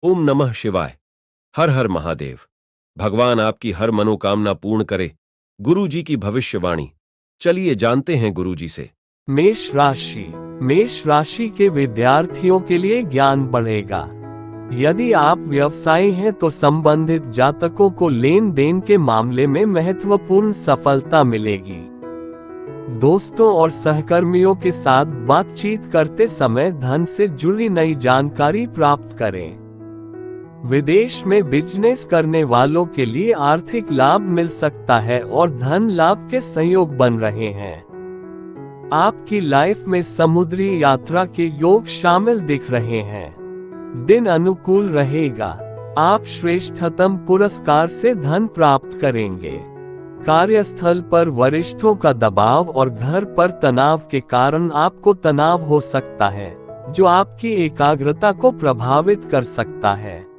ओम नमः शिवाय। हर हर महादेव। भगवान आपकी हर मनोकामना पूर्ण करे। गुरु जी की भविष्यवाणी। चलिए जानते हैं गुरु जी से। मेष राशि के विद्यार्थियों के लिए ज्ञान बढ़ेगा। यदि आप व्यवसायी हैं तो संबंधित जातकों को लेन देन के मामले में महत्वपूर्ण सफलता मिलेगी। दोस्तों और सहकर्मियों के साथ बातचीत करते समय धन से जुड़ी नई जानकारी प्राप्त करें। विदेश में बिजनेस करने वालों के लिए आर्थिक लाभ मिल सकता है और धन लाभ के संयोग बन रहे हैं। आपकी लाइफ में समुद्री यात्रा के योग शामिल दिख रहे हैं। दिन अनुकूल रहेगा। आप श्रेष्ठतम पुरस्कार से धन प्राप्त करेंगे। कार्यस्थल पर वरिष्ठों का दबाव और घर पर तनाव के कारण आपको तनाव हो सकता है, जो आपकी एकाग्रता को प्रभावित कर सकता है।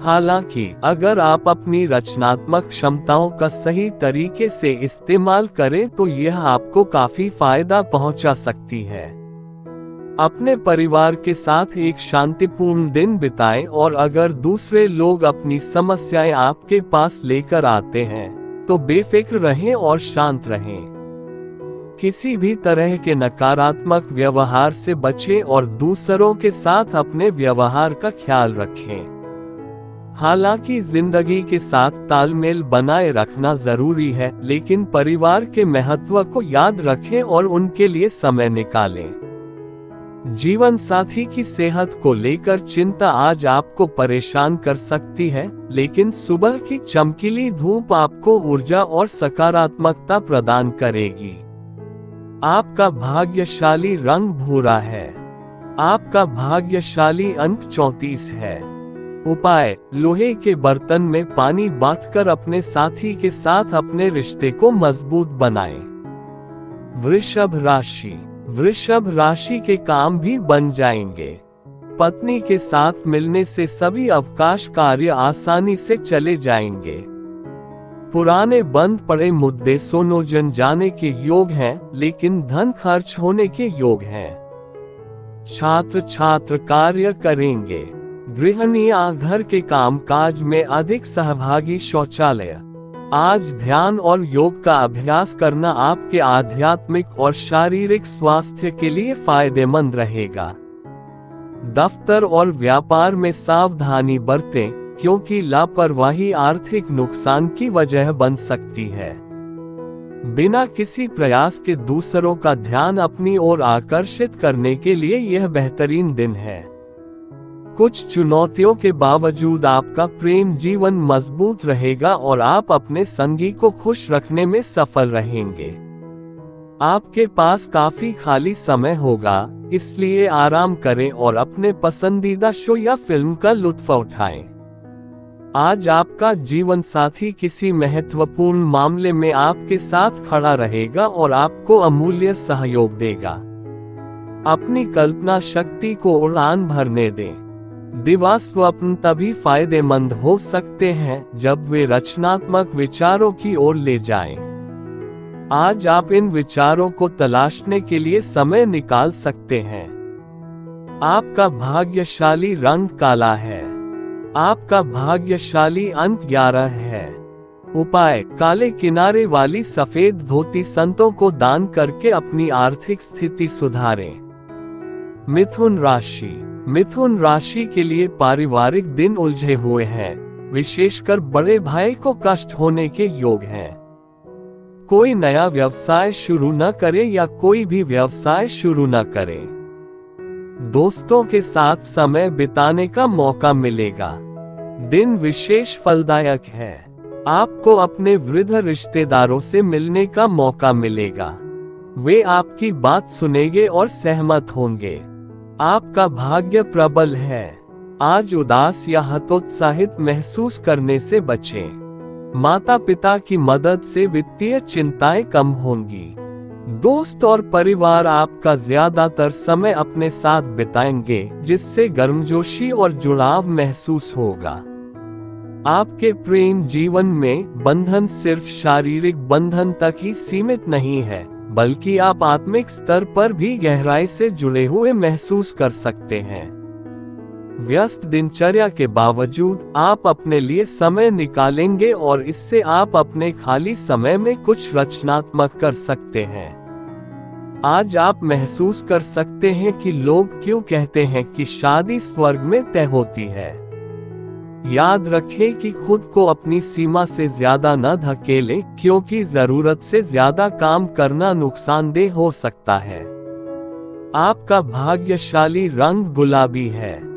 हालांकि अगर आप अपनी रचनात्मक क्षमताओं का सही तरीके से इस्तेमाल करें तो यह आपको काफी फायदा पहुंचा सकती है। अपने परिवार के साथ एक शांतिपूर्ण दिन बिताएं और अगर दूसरे लोग अपनी समस्याएं आपके पास लेकर आते हैं तो बेफिक्र रहें और शांत रहें। किसी भी तरह के नकारात्मक व्यवहार से बचें और दूसरों के साथ अपने व्यवहार का ख्याल रखें। हालांकि जिंदगी के साथ तालमेल बनाए रखना जरूरी है, लेकिन परिवार के महत्व को याद रखें और उनके लिए समय निकालें। जीवन साथी की सेहत को लेकर चिंता आज आपको परेशान कर सकती है, लेकिन सुबह की चमकीली धूप आपको ऊर्जा और सकारात्मकता प्रदान करेगी। आपका भाग्यशाली रंग भूरा है। आपका भाग्यशाली अंक 34 है। उपाय: लोहे के बर्तन में पानी बांटकर अपने साथी के साथ अपने रिश्ते को मजबूत बनाएं। वृषभ राशि के काम भी बन जाएंगे। पत्नी के साथ मिलने से सभी अवकाश कार्य आसानी से चले जाएंगे। पुराने बंद पड़े मुद्दे सुलझ जाने के योग हैं, लेकिन धन खर्च होने के योग हैं। छात्र कार्य करेंगे। गृहिणियां घर के काम काज में अधिक सहभागी। शौचालय: आज ध्यान और योग का अभ्यास करना आपके आध्यात्मिक और शारीरिक स्वास्थ्य के लिए फायदेमंद रहेगा। दफ्तर और व्यापार में सावधानी बरतें, क्योंकि लापरवाही आर्थिक नुकसान की वजह बन सकती है। बिना किसी प्रयास के दूसरों का ध्यान अपनी ओर आकर्षित करने के लिए यह बेहतरीन दिन है। कुछ चुनौतियों के बावजूद आपका प्रेम जीवन मजबूत रहेगा और आप अपने संगी को खुश रखने में सफल रहेंगे। आपके पास काफी खाली समय होगा, इसलिए आराम करें और अपने पसंदीदा शो या फिल्म का लुत्फ उठाएं। आज आपका जीवन साथी किसी महत्वपूर्ण मामले में आपके साथ खड़ा रहेगा और आपको अमूल्य सहयोग देगा। अपनी कल्पना शक्ति को उड़ान भरने दें। दिवा स्वप्न तभी फायदेमंद हो सकते हैं जब वे रचनात्मक विचारों की ओर ले जाएं। आज आप इन विचारों को तलाशने के लिए समय निकाल सकते हैं। आपका भाग्यशाली रंग काला है। आपका भाग्यशाली अंक 11 है। उपाय: काले किनारे वाली सफेद धोती संतों को दान करके अपनी आर्थिक स्थिति सुधारें। मिथुन राशि के लिए पारिवारिक दिन उलझे हुए हैं, विशेषकर बड़े भाई को कष्ट होने के योग हैं। कोई नया व्यवसाय शुरू न करें या कोई भी व्यवसाय शुरू न करें। दोस्तों के साथ समय बिताने का मौका मिलेगा। दिन विशेष फलदायक है। आपको अपने वृद्ध रिश्तेदारों से मिलने का मौका मिलेगा। वे आपकी बात सुनेंगे और सहमत होंगे। आपका भाग्य प्रबल है। आज उदास या हतोत्साहित महसूस करने से बचें। माता पिता की मदद से वित्तीय चिंताएं कम होंगी। दोस्त और परिवार आपका ज्यादातर समय अपने साथ बिताएंगे, जिससे गर्मजोशी और जुड़ाव महसूस होगा। आपके प्रेम जीवन में बंधन सिर्फ शारीरिक बंधन तक ही सीमित नहीं है, बल्कि आप आत्मिक स्तर पर भी गहराई से जुड़े हुए महसूस कर सकते हैं। व्यस्त दिनचर्या के बावजूद आप अपने लिए समय निकालेंगे और इससे आप अपने खाली समय में कुछ रचनात्मक कर सकते हैं। आज आप महसूस कर सकते हैं कि लोग क्यों कहते हैं कि शादी स्वर्ग में तय होती है। याद रखें कि खुद को अपनी सीमा से ज्यादा न धकेलें, क्योंकि जरूरत से ज्यादा काम करना नुकसानदेह हो सकता है। आपका भाग्यशाली रंग गुलाबी है।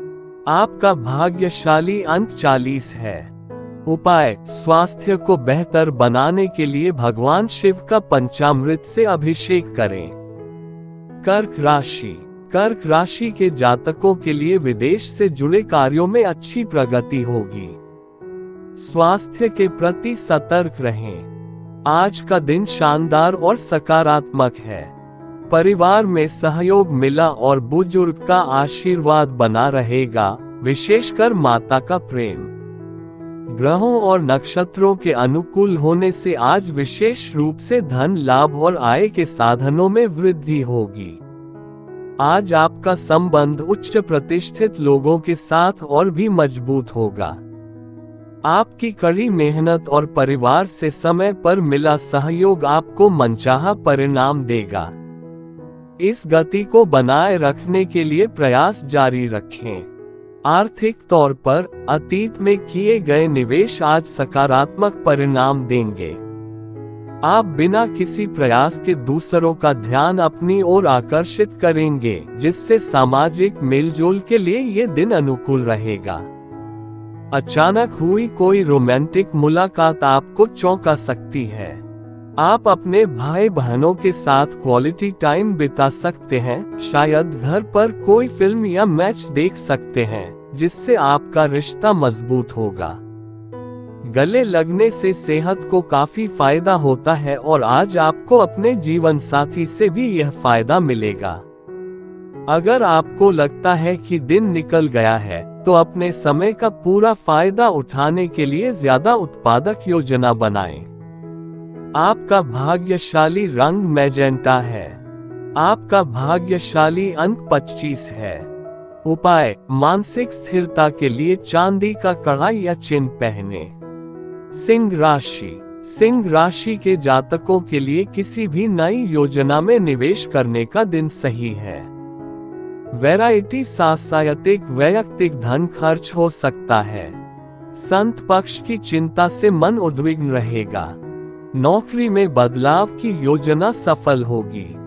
आपका भाग्यशाली अंक 40 है। उपाय: स्वास्थ्य को बेहतर बनाने के लिए भगवान शिव का पंचामृत से अभिषेक करें। कर्क राशि। कर्क राशि के जातकों के लिए विदेश से जुड़े कार्यों में अच्छी प्रगति होगी। स्वास्थ्य के प्रति सतर्क रहें। आज का दिन शानदार और सकारात्मक है। परिवार में सहयोग मिला और बुजुर्ग का आशीर्वाद बना रहेगा, विशेषकर माता का प्रेम। ग्रहों और नक्षत्रों के अनुकूल होने से आज विशेष रूप से धन लाभ और आय के साधनों में वृद्धि होगी। आज आपका संबंध उच्च प्रतिष्ठित लोगों के साथ और भी मजबूत होगा। आपकी कड़ी मेहनत और परिवार से समय पर मिला सहयोग आपको मनचाहा परिणाम देगा। इस गति को बनाए रखने के लिए प्रयास जारी रखें। आर्थिक तौर पर अतीत में किए गए निवेश आज सकारात्मक परिणाम देंगे। आप बिना किसी प्रयास के दूसरों का ध्यान अपनी ओर आकर्षित करेंगे, जिससे सामाजिक मेलजोल के लिए ये दिन अनुकूल रहेगा। अचानक हुई कोई रोमांटिक मुलाकात आपको चौंका सकती है। आप अपने भाई बहनों के साथ क्वालिटी टाइम बिता सकते हैं। शायद घर पर कोई फिल्म या मैच देख सकते हैं, जिससे आपका रिश्ता मजबूत होगा। गले लगने से सेहत को काफी फायदा होता है और आज आपको अपने जीवन साथी से भी यह फायदा मिलेगा। अगर आपको लगता है कि दिन निकल गया है, तो अपने समय का पूरा फायदा उठाने के लिए ज्यादा उत्पादक योजना बनाएं। आपका भाग्यशाली रंग मैजेंटा है। आपका भाग्यशाली अंक 25 है। उपाय: मानसिक स्थिरता के लिए चांदी का कड़ा या चिन्ह पहने। सिंह राशि। सिंह राशि के जातकों के लिए किसी भी नई योजना में निवेश करने का दिन सही है। वैरायटी साहसिक वैयक्तिक धन खर्च हो सकता है। संत पक्ष की चिंता से मन उद्विग्न रहेगा। नौकरी में बदलाव की योजना सफल होगी।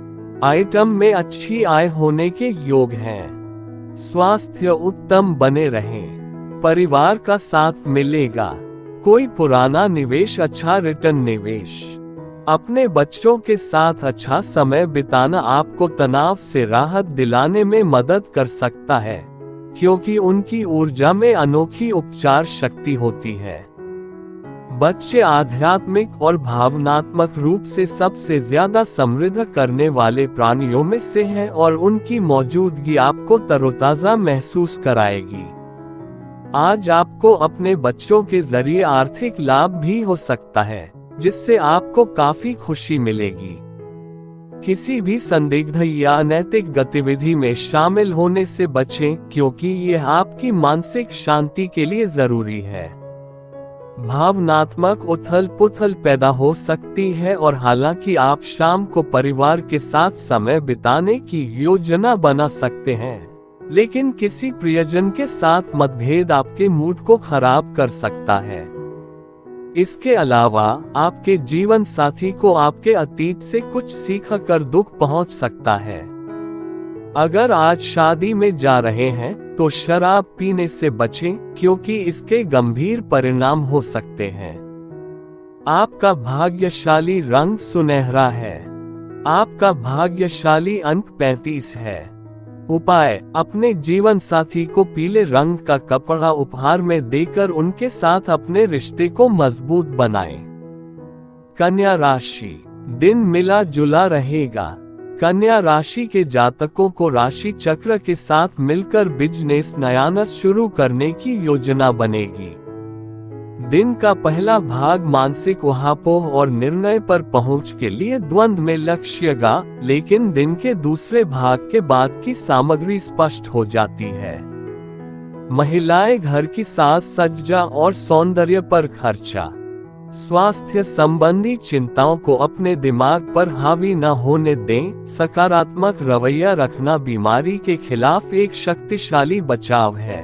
आइटम में अच्छी आय होने के योग हैं। स्वास्थ्य उत्तम बने रहें। परिवार का साथ मिलेगा। कोई पुराना निवेश अच्छा रिटर्न निवेश। अपने बच्चों के साथ अच्छा समय बिताना आपको तनाव से राहत दिलाने में मदद कर सकता है, क्योंकि उनकी ऊर्जा में अनोखी उपचार शक्ति होती है। बच्चे आध्यात्मिक और भावनात्मक रूप से सबसे ज्यादा समृद्ध करने वाले प्राणियों में से हैं और उनकी मौजूदगी आपको तरोताजा महसूस कराएगी। आज आपको अपने बच्चों के जरिए आर्थिक लाभ भी हो सकता है, जिससे आपको काफी खुशी मिलेगी। किसी भी संदिग्ध या अनैतिक गतिविधि में शामिल होने से बचें, क्योंकि यह आपकी मानसिक शांति के लिए जरूरी है। भावनात्मक उथल-पुथल पैदा हो सकती है और हालांकि आप शाम को परिवार के साथ समय बिताने की योजना बना सकते हैं, लेकिन किसी प्रियजन के साथ मतभेद आपके मूड को खराब कर सकता है। इसके अलावा आपके जीवन साथी को आपके अतीत से कुछ सीख कर दुख पहुंच सकता है। अगर आज शादी में जा रहे हैं तो शराब पीने से बचें, क्योंकि इसके गंभीर परिणाम हो सकते हैं। आपका भाग्यशाली रंग सुनहरा है। आपका भाग्यशाली अंक 35 है। उपाय: अपने जीवन साथी को पीले रंग का कपड़ा उपहार में देकर उनके साथ अपने रिश्ते को मजबूत बनाएं। कन्या राशि। दिन मिला जुला रहेगा। कन्या राशि के जातकों को राशि चक्र के साथ मिलकर बिजनेस नया शुरू करने की योजना बनेगी। दिन का पहला भाग मानसिक उहापोह और निर्णय पर पहुंच के लिए द्वंद्व में लक्ष्यगा, लेकिन दिन के दूसरे भाग के बाद की सामग्री स्पष्ट हो जाती है। महिलाएं घर की साज सज्जा और सौंदर्य पर खर्चा। स्वास्थ्य संबंधी चिंताओं को अपने दिमाग पर हावी न होने दें। सकारात्मक रवैया रखना बीमारी के खिलाफ एक शक्तिशाली बचाव है।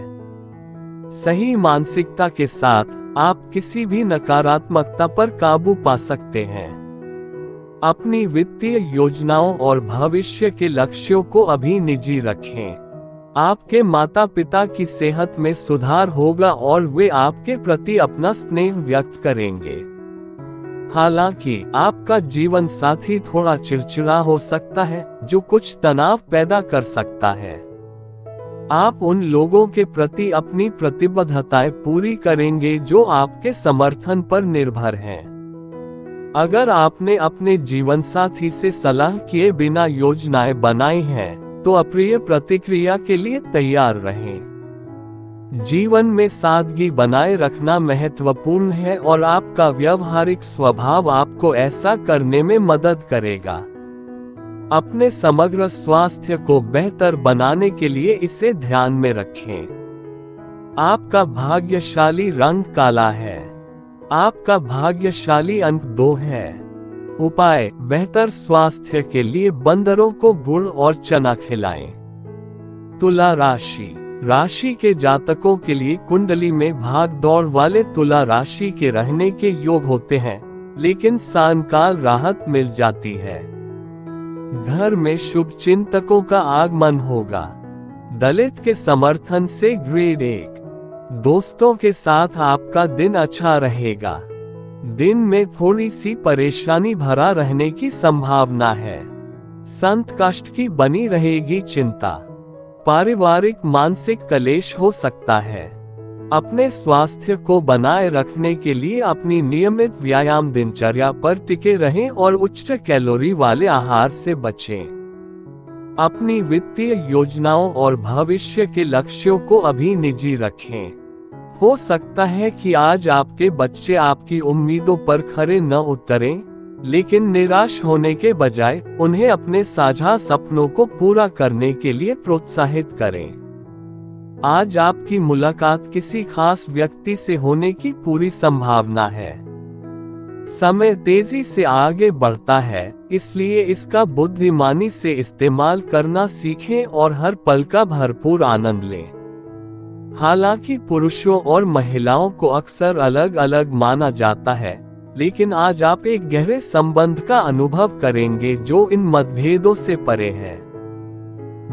सही मानसिकता के साथ आप किसी भी नकारात्मकता पर काबू पा सकते हैं। अपनी वित्तीय योजनाओं और भविष्य के लक्ष्यों को अभी निजी रखें। आपके माता पिता की सेहत में सुधार होगा और वे आपके प्रति अपना स्नेह व्यक्त करेंगे। हालांकि आपका जीवन साथी थोड़ा चिड़चिड़ा हो सकता है, जो कुछ तनाव पैदा कर सकता है। आप उन लोगों के प्रति अपनी प्रतिबद्धताएं पूरी करेंगे जो आपके समर्थन पर निर्भर हैं। अगर आपने अपने जीवन साथी से सलाह किए बिना योजनाएं बनाई हैं, तो अप्रिय प्रतिक्रिया के लिए तैयार रहें। जीवन में सादगी बनाए रखना महत्वपूर्ण है और आपका व्यावहारिक स्वभाव आपको ऐसा करने में मदद करेगा। अपने समग्र स्वास्थ्य को बेहतर बनाने के लिए इसे ध्यान में रखें। आपका भाग्यशाली रंग काला है। आपका भाग्यशाली अंक 2 है। उपाय: बेहतर स्वास्थ्य के लिए बंदरों को गुड़ और चना खिलाएं। तुला राशि के जातकों के लिए कुंडली में भाग दौड़ वाले तुला राशि के रहने के योग होते हैं, लेकिन सायंकाल राहत मिल जाती है। घर में शुभ चिंतकों का आगमन होगा। दलित के समर्थन से ग्रेड 1। दोस्तों के साथ आपका दिन अच्छा रहेगा। दिन में थोड़ी सी परेशानी भरा रहने की संभावना है। संत कष्ट की बनी रहेगी चिंता। पारिवारिक मानसिक कलेश हो सकता है। अपने स्वास्थ्य को बनाए रखने के लिए अपनी नियमित व्यायाम दिनचर्या पर टिके रहें और उच्च कैलोरी वाले आहार से बचें। अपनी वित्तीय योजनाओं और भविष्य के लक्ष्यों को अभी निजी रखें। हो सकता है कि आज आपके बच्चे आपकी उम्मीदों पर खरे न उतरें, लेकिन निराश होने के बजाय उन्हें अपने साझा सपनों को पूरा करने के लिए प्रोत्साहित करें। आज आपकी मुलाकात किसी खास व्यक्ति से होने की पूरी संभावना है। समय तेजी से आगे बढ़ता है, इसलिए इसका बुद्धिमानी से इस्तेमाल करना सीखें और हर पल का भरपूर आनंद लें। हालांकि पुरुषों और महिलाओं को अक्सर अलग अलग माना जाता है, लेकिन आज आप एक गहरे संबंध का अनुभव करेंगे जो इन मतभेदों से परे है।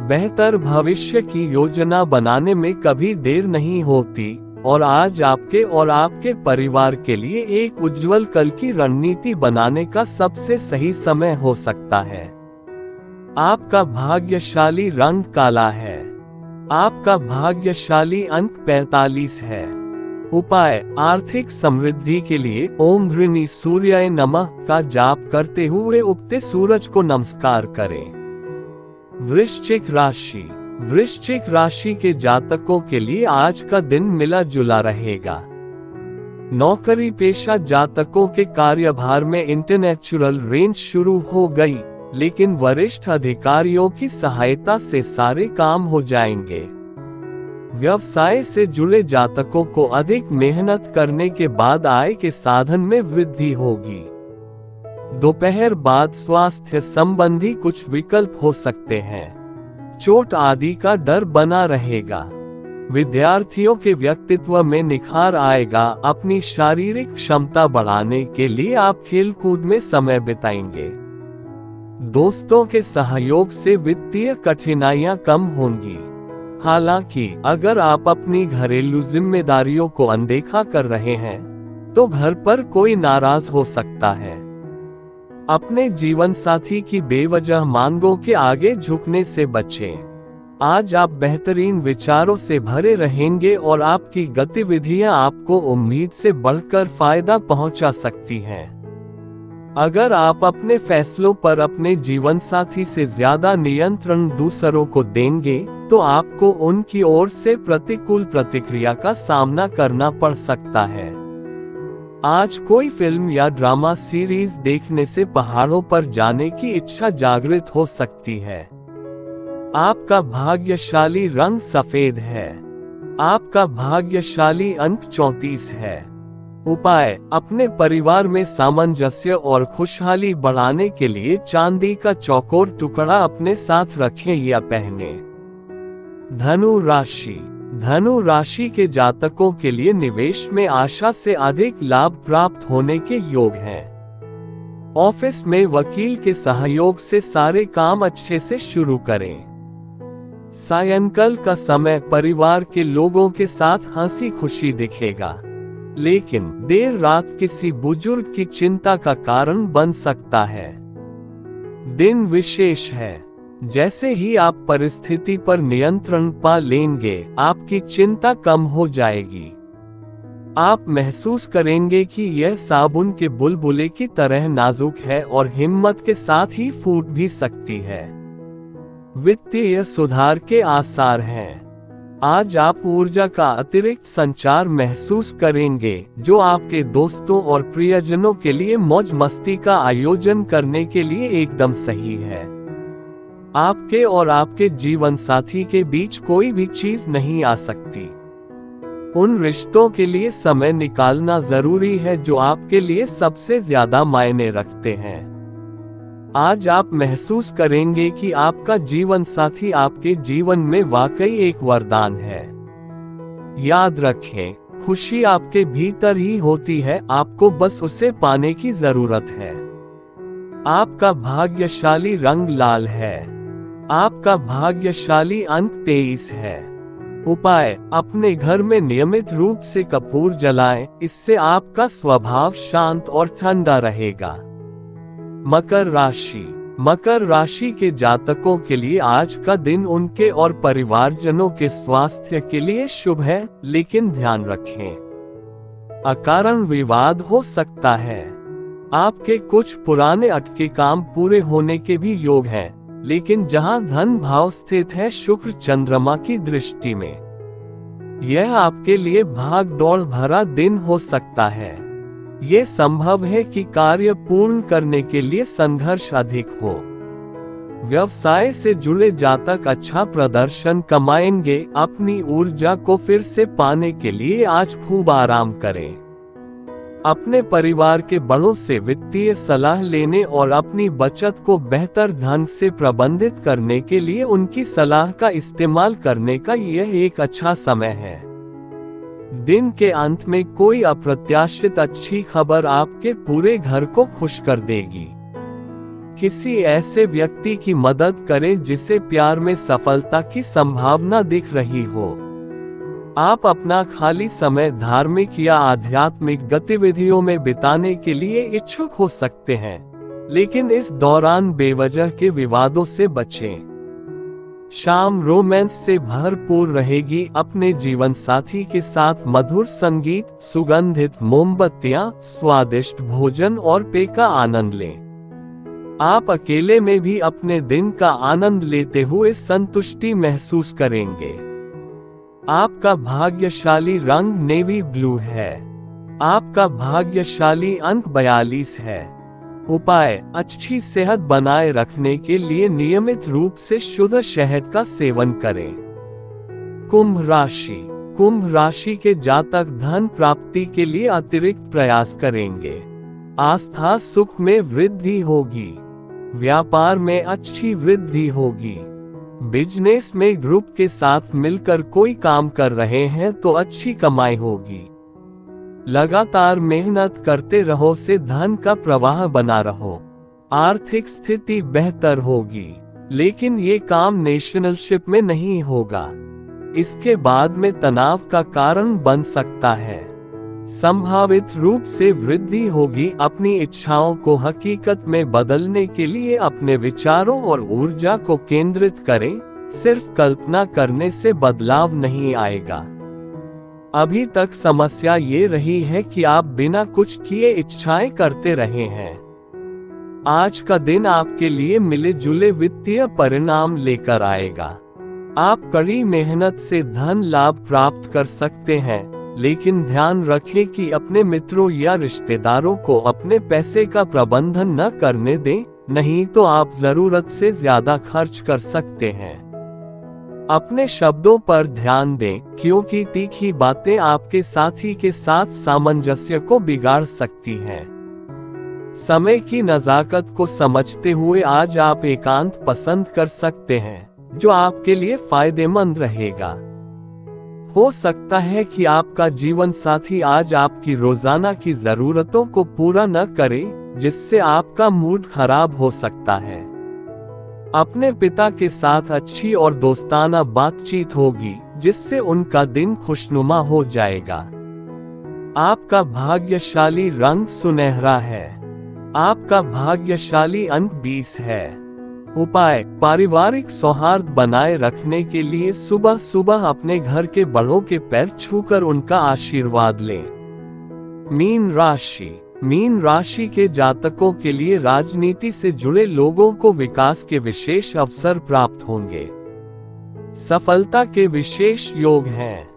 बेहतर भविष्य की योजना बनाने में कभी देर नहीं होती और आज आपके और आपके परिवार के लिए एक उज्जवल कल की रणनीति बनाने का सबसे सही समय हो सकता है। आपका भाग्यशाली रंग काला है। आपका भाग्यशाली अंक 45 है। उपाय: आर्थिक समृद्धि के लिए ओम घृणी सूर्याय नमः का जाप करते हुए उगते सूरज को नमस्कार करें। वृश्चिक राशि के जातकों के लिए आज का दिन मिला जुला रहेगा। नौकरी पेशा जातकों के कार्यभार में इंटेलेक्चुअल रेंज शुरू हो गई, लेकिन वरिष्ठ अधिकारियों की सहायता से सारे काम हो जाएंगे। व्यवसाय से जुड़े जातकों को अधिक मेहनत करने के बाद आय के साधन में वृद्धि होगी। दोपहर बाद स्वास्थ्य संबंधी कुछ विकल्प हो सकते हैं। चोट आदि का डर बना रहेगा। विद्यार्थियों के व्यक्तित्व में निखार आएगा। अपनी शारीरिक क्षमता बढ़ाने के लिए आप खेलकूद में समय बिताएंगे। दोस्तों के सहयोग से वित्तीय कठिनाइयां कम होंगी। हालांकि अगर आप अपनी घरेलू जिम्मेदारियों को अनदेखा कर रहे हैं, तो घर पर कोई नाराज हो सकता है। अपने जीवन साथी की बेवजह मांगों के आगे झुकने से बचें। आज आप बेहतरीन विचारों से भरे रहेंगे और आपकी गतिविधियां आपको उम्मीद से बढ़कर फायदा पहुंचा सकती हैं। अगर आप अपने फैसलों पर अपने जीवन साथी से ज्यादा नियंत्रण दूसरों को देंगे, तो आपको उनकी ओर से प्रतिकूल प्रतिक्रिया का सामना करना पड़ सकता है। आज कोई फिल्म या ड्रामा सीरीज देखने से पहाड़ों पर जाने की इच्छा जागृत हो सकती है। आपका भाग्यशाली रंग सफेद है। आपका भाग्यशाली अंक 34 है। उपाय, अपने परिवार में सामंजस्य और खुशहाली बढ़ाने के लिए चांदी का चौकोर टुकड़ा अपने साथ रखें या पहने। धनु राशि। धनु राशि के जातकों के लिए निवेश में आशा से अधिक लाभ प्राप्त होने के योग हैं। ऑफिस में वकील के सहयोग से सारे काम अच्छे से शुरू करें। सायंकाल का समय परिवार के लोगों के साथ हंसी खुशी दिखेगा, लेकिन देर रात किसी बुजुर्ग की चिंता का कारण बन सकता है। दिन विशेष है। जैसे ही आप परिस्थिति पर नियंत्रण पा लेंगे, आपकी चिंता कम हो जाएगी। आप महसूस करेंगे कि यह साबुन के बुलबुले की तरह नाजुक है और हिम्मत के साथ ही फूट भी सकती है। वित्तीय सुधार के आसार हैं। आज आप ऊर्जा का अतिरिक्त संचार महसूस करेंगे, जो आपके दोस्तों और प्रियजनों के लिए मौज मस्ती का आयोजन करने के लिए एकदम सही है। आपके और आपके जीवन साथी के बीच कोई भी चीज नहीं आ सकती। उन रिश्तों के लिए समय निकालना जरूरी है जो आपके लिए सबसे ज्यादा मायने रखते हैं। आज आप महसूस करेंगे कि आपका जीवन साथी आपके जीवन में वाकई एक वरदान है। याद रखें, खुशी आपके भीतर ही होती है, आपको बस उसे पाने की जरूरत है। आपका भाग्यशाली रंग लाल है। आपका भाग्यशाली अंक 23 है। उपाय, अपने घर में नियमित रूप से कपूर जलाएं, इससे आपका स्वभाव शांत और ठंडा रहेगा। मकर राशि। मकर राशि के जातकों के लिए आज का दिन उनके और परिवारजनों के स्वास्थ्य के लिए शुभ है, लेकिन ध्यान रखें, अकारण विवाद हो सकता है। आपके कुछ पुराने अटके काम पूरे होने के भी योग हैं, लेकिन जहां धन भाव स्थित है शुक्र चंद्रमा की दृष्टि में, यह आपके लिए भाग दौड़ भरा दिन हो सकता है। ये संभव है कि कार्य पूर्ण करने के लिए संघर्ष अधिक हो। व्यवसाय से जुड़े जातक अच्छा प्रदर्शन कमाएंगे। अपनी ऊर्जा को फिर से पाने के लिए आज खूब आराम करें। अपने परिवार के बड़ों से वित्तीय सलाह लेने और अपनी बचत को बेहतर ढंग से प्रबंधित करने के लिए उनकी सलाह का इस्तेमाल करने का यह एक अच्छा समय है। दिन के अंत में कोई अप्रत्याशित अच्छी खबर आपके पूरे घर को खुश कर देगी। किसी ऐसे व्यक्ति की मदद करें जिसे प्यार में सफलता की संभावना दिख रही हो। आप अपना खाली समय धार्मिक या आध्यात्मिक गतिविधियों में बिताने के लिए इच्छुक हो सकते हैं, लेकिन इस दौरान बेवजह के विवादों से बचें। शाम रोमांस से भरपूर रहेगी। अपने जीवन साथी के साथ मधुर संगीत, सुगंधित मोमबत्तियां, स्वादिष्ट भोजन और पेय का आनंद लें। आप अकेले में भी अपने दिन का आनंद लेते हुए संतुष्टि महसूस करेंगे। आपका भाग्यशाली रंग नेवी ब्लू है। आपका भाग्यशाली अंक 42 है। उपाय, अच्छी सेहत बनाए रखने के लिए नियमित रूप से शुद्ध शहद का सेवन करें। कुंभ राशि। कुंभ राशि के जातक धन प्राप्ति के लिए अतिरिक्त प्रयास करेंगे। आस्था सुख में वृद्धि होगी। व्यापार में अच्छी वृद्धि होगी। बिजनेस में ग्रुप के साथ मिलकर कोई काम कर रहे हैं तो अच्छी कमाई होगी। लगातार मेहनत करते रहो से धन का प्रवाह बना रहो। आर्थिक स्थिति बेहतर होगी, लेकिन ये काम नेशनलशिप में नहीं होगा। इसके बाद में तनाव का कारण बन सकता है। संभावित रूप से वृद्धि होगी। अपनी इच्छाओं को हकीकत में बदलने के लिए अपने विचारों और ऊर्जा को केंद्रित करें। सिर्फ कल्पना करने से बदलाव नहीं आएगा। अभी तक समस्या ये रही है कि आप बिना कुछ किए इच्छाएं करते रहे हैं। आज का दिन आपके लिए मिले जुले वित्तीय परिणाम लेकर आएगा। आप कड़ी मेहनत से धन लाभ प्राप्त कर सकते हैं, लेकिन ध्यान रखें कि अपने मित्रों या रिश्तेदारों को अपने पैसे का प्रबंधन न करने दें, नहीं तो आप जरूरत से ज्यादा खर्च कर सकते हैं। अपने शब्दों पर ध्यान दें, क्योंकि तीखी बातें आपके साथी के साथ सामंजस्य को बिगाड़ सकती हैं। समय की नज़ाकत को समझते हुए आज आप एकांत पसंद कर सकते हैं, जो आपके लिए फायदेमंद रहेगा। हो सकता है कि आपका जीवन साथी आज आपकी रोजाना की जरूरतों को पूरा न करे, जिससे आपका मूड खराब हो सकता है। अपने पिता के साथ अच्छी और दोस्ताना बातचीत होगी, जिससे उनका दिन खुशनुमा हो जाएगा। आपका भाग्यशाली रंग सुनहरा है। आपका भाग्यशाली अंक 20 है। उपाय: पारिवारिक सौहार्द बनाए रखने के लिए सुबह सुबह अपने घर के बड़ों के पैर छूकर उनका आशीर्वाद लें। मीन राशि के जातकों के लिए राजनीति से जुड़े लोगों को विकास के विशेष अवसर प्राप्त होंगे। सफलता के विशेष योग हैं।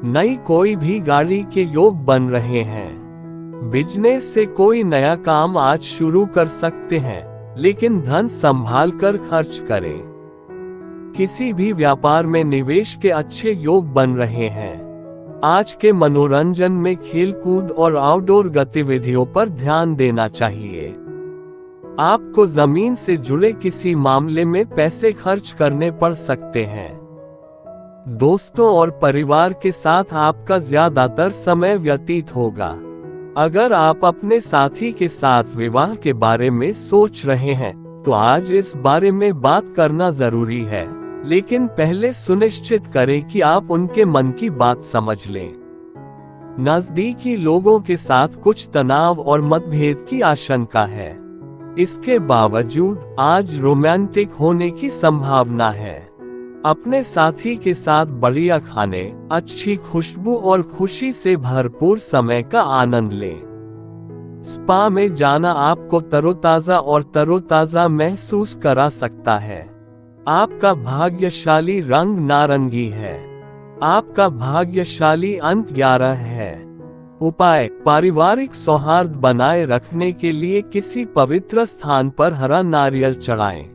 नई कोई भी गाड़ी के योग बन रहे हैं। बिजनेस से कोई नया काम आज शुरू कर सकते हैं, लेकिन धन संभाल कर खर्च करें। किसी भी व्यापार में निवेश के अच्छे योग बन रहे हैं। आज के मनोरंजन में खेलकूद और आउटडोर गतिविधियों पर ध्यान देना चाहिए। आपको जमीन से जुड़े किसी मामले में पैसे खर्च करने पड़ सकते हैं। दोस्तों और परिवार के साथ आपका ज्यादातर समय व्यतीत होगा। अगर आप अपने साथी के साथ विवाह के बारे में सोच रहे हैं, तो आज इस बारे में बात करना जरूरी है, लेकिन पहले सुनिश्चित करें कि आप उनके मन की बात समझ लें। नजदीकी लोगों के साथ कुछ तनाव और मतभेद की आशंका है। इसके बावजूद आज रोमांटिक होने की संभावना है। अपने साथी के साथ बढ़िया खाने, अच्छी खुशबू और खुशी से भरपूर समय का आनंद लें। स्पा में जाना आपको तरोताजा महसूस करा सकता है। आपका भाग्यशाली रंग नारंगी है। आपका भाग्यशाली अंक 11 है। उपाय: पारिवारिक सौहार्द बनाए रखने के लिए किसी पवित्र स्थान पर हरा नारियल चढ़ाएं।